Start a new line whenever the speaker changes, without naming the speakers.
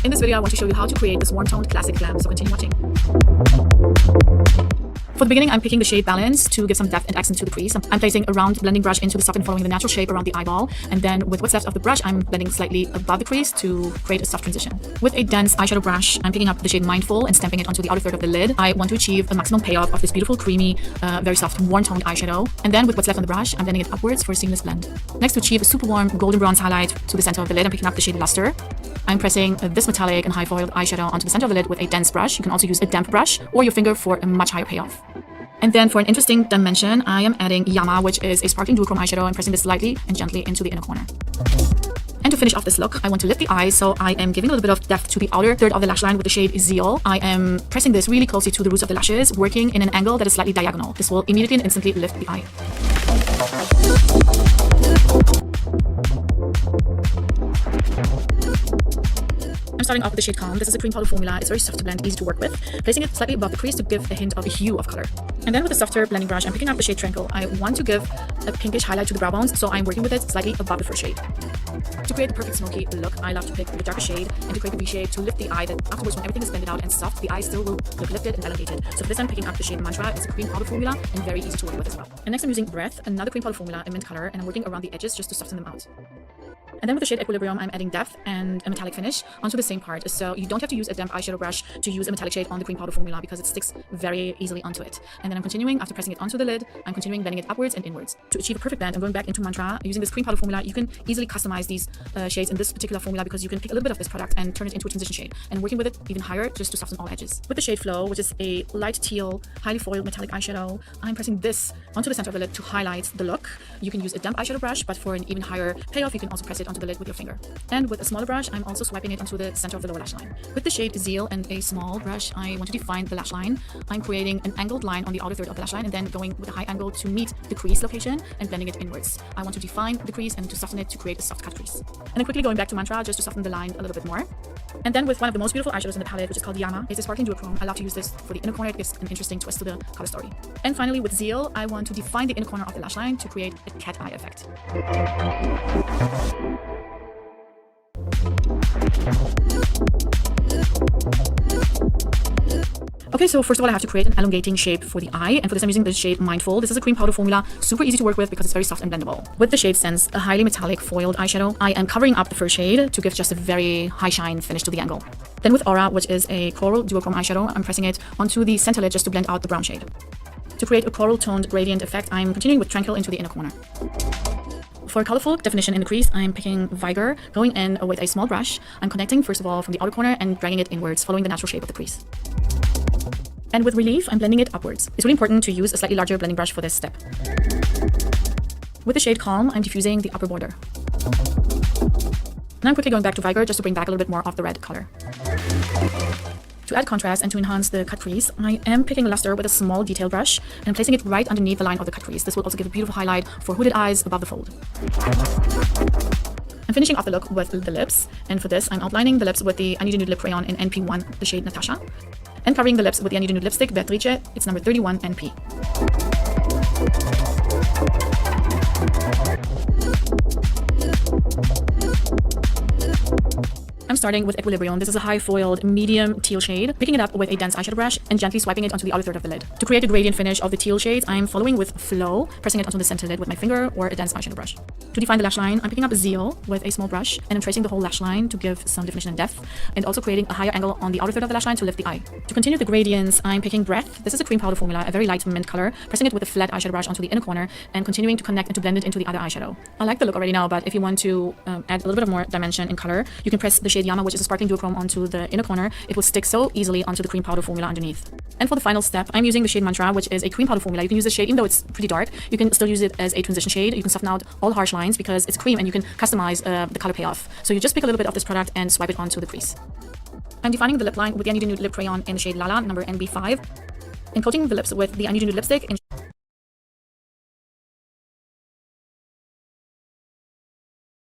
In this video, I want to show you how to create this warm-toned classic glam, so continue watching. For the beginning, I'm picking the shade Balance to give some depth and accent to the crease. I'm placing a round blending brush into the soft and following the natural shape around the eyeball. And then with what's left of the brush, I'm blending slightly above the crease to create a soft transition. With a dense eyeshadow brush, I'm picking up the shade Mindful and stamping it onto the outer third of the lid. I want to achieve a maximum payoff of this beautiful, creamy, very soft, warm-toned eyeshadow. And then with what's left on the brush, I'm blending it upwards for a seamless blend. Next, to achieve a super warm golden bronze highlight to the center of the lid, I'm picking up the shade Luster. I'm pressing this metallic and high foiled eyeshadow onto the center of the lid with a dense brush. You can also use a damp brush or your finger for a much higher payoff. And then for an interesting dimension, I am adding Yama, which is a sparkling duochrome eyeshadow. I'm pressing this lightly and gently into the inner corner. And to finish off this look, I want to lift the eyes, so I am giving a little bit of depth to the outer third of the lash line with the shade Zeal. I am pressing this really closely to the roots of the lashes, working in an angle that is slightly diagonal. This will immediately and instantly lift the eye. I'm starting off with the shade Calm. This is a cream powder formula. It's very soft to blend, easy to work with. Placing it slightly above the crease to give a hint of a hue of color. And then with a softer blending brush, I'm picking up the shade Tranquil. I want to give a pinkish highlight to the brow bones, so I'm working with it slightly above the first shade. To create the perfect smoky look, I love to pick the darker shade and to create the V shape to lift the eye, that afterwards when everything is blended out and soft, the eye still will look lifted and elongated. So for this, I'm picking up the shade Mantra. It's a cream powder formula and very easy to work with as well. And next I'm using Breath, another cream powder formula in mint color, and I'm working around the edges just to soften them out. And then with the shade Equilibrium, I'm adding depth and a metallic finish onto the same part. So you don't have to use a damp eyeshadow brush to use a metallic shade on the cream powder formula because it sticks very easily onto it. And then I'm continuing, after pressing it onto the lid, I'm continuing blending it upwards and inwards. To achieve a perfect blend, I'm going back into Mantra. Using this cream powder formula, you can easily customize these shades in this particular formula because you can pick a little bit of this product and turn it into a transition shade. And working with it even higher just to soften all edges. With the shade Flow, which is a light teal, highly foiled metallic eyeshadow, I'm pressing this onto the center of the lid to highlight the look. You can use a damp eyeshadow brush, but for an even higher payoff, you can also press it onto the lid with your finger. And with a smaller brush, I'm also swiping it onto the center of the lower lash line. With the shade Zeal and a small brush, I want to define the lash line. I'm creating an angled line on the outer third of the lash line and then going with a high angle to meet the crease location and blending it inwards. I want to define the crease and to soften it to create a soft cut crease. And then quickly going back to Mantra just to soften the line a little bit more. And then with one of the most beautiful eyeshadows in the palette, which is called Yama. It's a sparkling duochrome. I love to use this for the inner corner. It gives an interesting twist to the color story. And finally with Zeal, I want to define the inner corner of the lash line to create a cat eye effect. Okay, so first of all, I have to create an elongating shape for the eye, and for this I'm using the shade Mindful. This is a cream powder formula, super easy to work with because it's very soft and blendable. With the shade Sense, a highly metallic foiled eyeshadow, I am covering up the first shade to give just a very high shine finish to the angle. Then with Aura, which is a coral duochrome eyeshadow, I'm pressing it onto the center lid just to blend out the brown shade. To create a coral toned gradient effect, I'm continuing with Tranquil into the inner corner. For colorful definition in the crease, I'm picking Vigor, going in with a small brush. I'm connecting first of all from the outer corner and dragging it inwards, following the natural shape of the crease. And with Relief, I'm blending it upwards. It's really important to use a slightly larger blending brush for this step. With the shade Calm, I'm diffusing the upper border. Now I'm quickly going back to Vigor just to bring back a little bit more of the red color. To add contrast and to enhance the cut crease, I am picking Luster with a small detail brush and placing it right underneath the line of the cut crease. This will also give a beautiful highlight for hooded eyes above the fold. I'm finishing off the look with the lips, and for this I'm outlining the lips with the I Need a Nude Lip Crayon in NP1, the shade Natasha, and covering the lips with the I Need a Nude Lipstick Beatrice, it's number 31 NP. I'm starting with Equilibrium. This is a high foiled medium teal shade, picking it up with a dense eyeshadow brush and gently swiping it onto the outer third of the lid. To create a gradient finish of the teal shades, I'm following with Flow, pressing it onto the center lid with my finger or a dense eyeshadow brush. To define the lash line, I'm picking up Zeal with a small brush and I'm tracing the whole lash line to give some definition and depth, and also creating a higher angle on the outer third of the lash line to lift the eye. To continue the gradients, I'm picking Breath. This is a cream powder formula, a very light mint color, pressing it with a flat eyeshadow brush onto the inner corner and continuing to connect and to blend it into the other eyeshadow. I like the look already now, but if you want to add a little bit of more dimension in color, you can press the shade Yama, which is a sparkling duochrome, onto the inner corner. It will stick so easily onto the cream powder formula underneath. And for the final step, I'm using the shade Mantra, which is a cream powder formula. You can use this shade, even though it's pretty dark, you can still use it as a transition shade. You can soften out all harsh lines because it's cream and you can customize the color payoff. So you just pick a little bit of this product and swipe it onto the crease. I'm defining the lip line with the I Need a Nude Lip Crayon in the shade Lala, number NB5, and coating the lips with the I Need a Nude Lipstick in